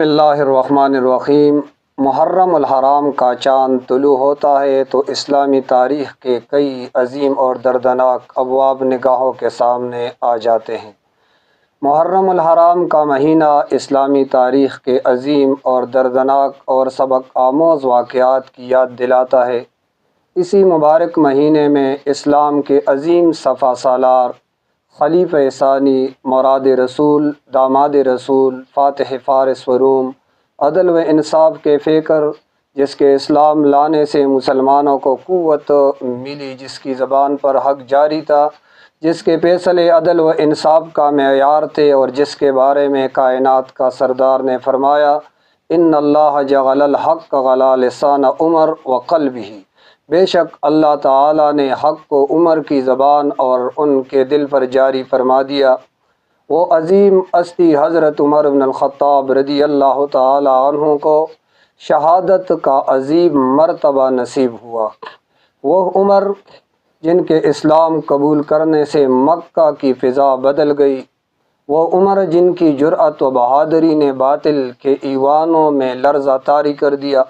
بسم اللہ الرحمن الرحیم۔ محرم الحرام کا چاند طلوع ہوتا ہے تو اسلامی تاریخ کے کئی عظیم اور دردناک ابواب نگاہوں کے سامنے آ جاتے ہیں۔ محرم الحرام کا مہینہ اسلامی تاریخ کے عظیم اور دردناک اور سبق آموز واقعات کی یاد دلاتا ہے۔ اسی مبارک مہینے میں اسلام کے عظیم سپہ سالار، خلیفہ ثانی، مراد رسول، داماد رسول، فاتح فارس و روم، عدل و انصاف کے فکر، جس کے اسلام لانے سے مسلمانوں کو قوت ملی، جس کی زبان پر حق جاری تھا، جس کے فیصلے عدل و انصاف کا معیار تھے، اور جس کے بارے میں کائنات کا سردار نے فرمایا، ان اللہ جعل الحق علی لسان عمر و قلبہ، بے شک اللہ تعالیٰ نے حق کو عمر کی زبان اور ان کے دل پر جاری فرما دیا۔ وہ عظیم ہستی حضرت عمر بن الخطاب رضی اللہ تعالیٰ عنہ کو شہادت کا عظیم مرتبہ نصیب ہوا۔ وہ عمر جن کے اسلام قبول کرنے سے مکہ کی فضا بدل گئی، وہ عمر جن کی جرأت و بہادری نے باطل کے ایوانوں میں لرزہ طاری کر دیا،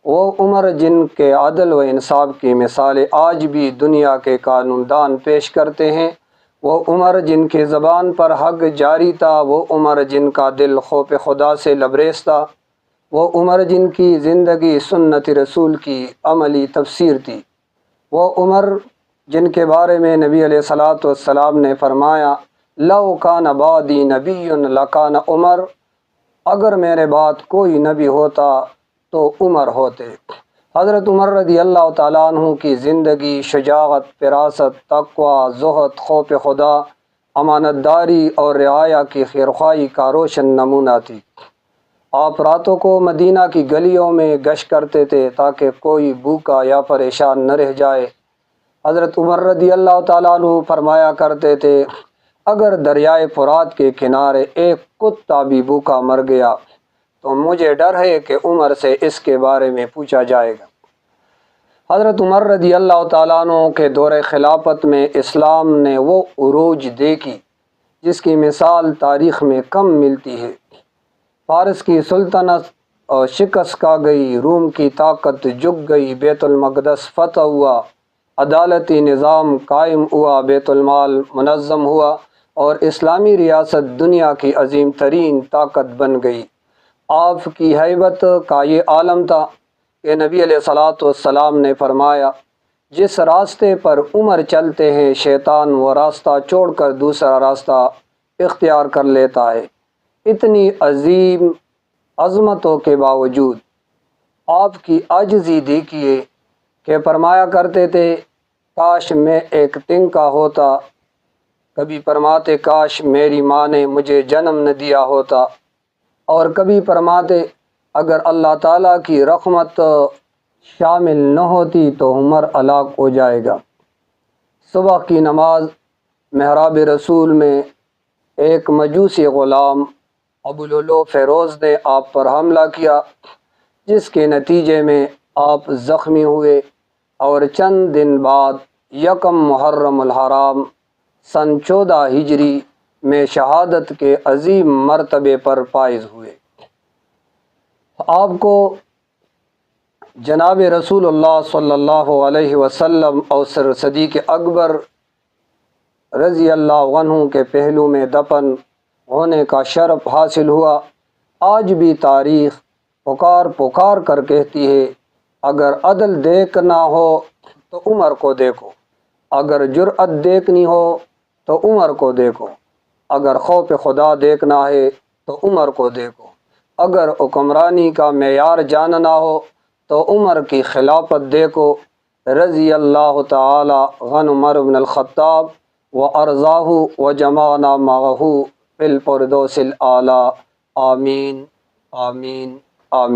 وہ عمر جن کے عدل و انصاف کی مثالیں آج بھی دنیا کے قانون دان پیش کرتے ہیں، وہ عمر جن کی زبان پر حق جاری تھا، وہ عمر جن کا دل خوف خدا سے لبریز تھا، وہ عمر جن کی زندگی سنت رسول کی عملی تفسیر تھی، وہ عمر جن کے بارے میں نبی علیہ الصلوۃ والسلام نے فرمایا، لو کان بعدی نبی لکان عمر، اگر میرے بعد کوئی نبی ہوتا تو عمر ہوتے۔ حضرت عمر رضی اللہ تعالیٰ عنہ کی زندگی شجاعت، فراست، تقوی، زہد، خوف خدا، امانت داری اور رعایا کی خیرخواہی کا روشن نمونہ تھی۔ آپ راتوں کو مدینہ کی گلیوں میں گشت کرتے تھے تاکہ کوئی بھوکا یا پریشان نہ رہ جائے۔ حضرت عمر رضی اللہ تعالیٰ عنہ فرمایا کرتے تھے، اگر دریائے فرات کے کنارے ایک کتا بھی بھوکا مر گیا تو مجھے ڈر ہے کہ عمر سے اس کے بارے میں پوچھا جائے گا۔ حضرت عمر رضی اللہ تعالیٰ عنہ کے دور خلافت میں اسلام نے وہ عروج دیکھی جس کی مثال تاریخ میں کم ملتی ہے۔ فارس کی سلطنت شکست کھا گئی، روم کی طاقت جھک گئی، بیت المقدس فتح ہوا، عدالتی نظام قائم ہوا، بیت المال منظم ہوا، اور اسلامی ریاست دنیا کی عظیم ترین طاقت بن گئی۔ آپ کی ہیبت کا یہ عالم تھا کہ نبی علیہ الصلوۃ والسلام نے فرمایا، جس راستے پر عمر چلتے ہیں شیطان وہ راستہ چھوڑ کر دوسرا راستہ اختیار کر لیتا ہے۔ اتنی عظیم عظمتوں کے باوجود آپ کی عاجزی دیکھیے کہ فرمایا کرتے تھے، کاش میں ایک تنکا ہوتا، کبھی فرماتے کاش میری ماں نے مجھے جنم نہ دیا ہوتا، اور کبھی فرماتے اگر اللہ تعالیٰ کی رحمت شامل نہ ہوتی تو عمر ہلاک ہو جائے گا۔ صبح کی نماز محراب رسول میں ایک مجوسی غلام ابولولو فیروز نے آپ پر حملہ کیا، جس کے نتیجے میں آپ زخمی ہوئے، اور چند دن بعد یکم محرم الحرام سن 14 ہجری میں شہادت کے عظیم مرتبے پر فائز ہوئے۔ آپ کو جناب رسول اللہ صلی اللہ علیہ وسلم اور صدیق اکبر رضی اللہ عنہ کے پہلو میں دفن ہونے کا شرف حاصل ہوا۔ آج بھی تاریخ پکار کر کہتی ہے، اگر عدل دیکھنا ہو تو عمر کو دیکھو، اگر جرأت دیکھنی ہو تو عمر کو دیکھو، اگر خوف خدا دیکھنا ہے تو عمر کو دیکھو، اگر حکمرانی کا معیار جاننا ہو تو عمر کی خلافت دیکھو۔ رضی اللہ تعالی عن عمر بن الخطاب و ارضاہ و جمعنا معہ فی الفردوس الاعلی، آمین آمین آمین۔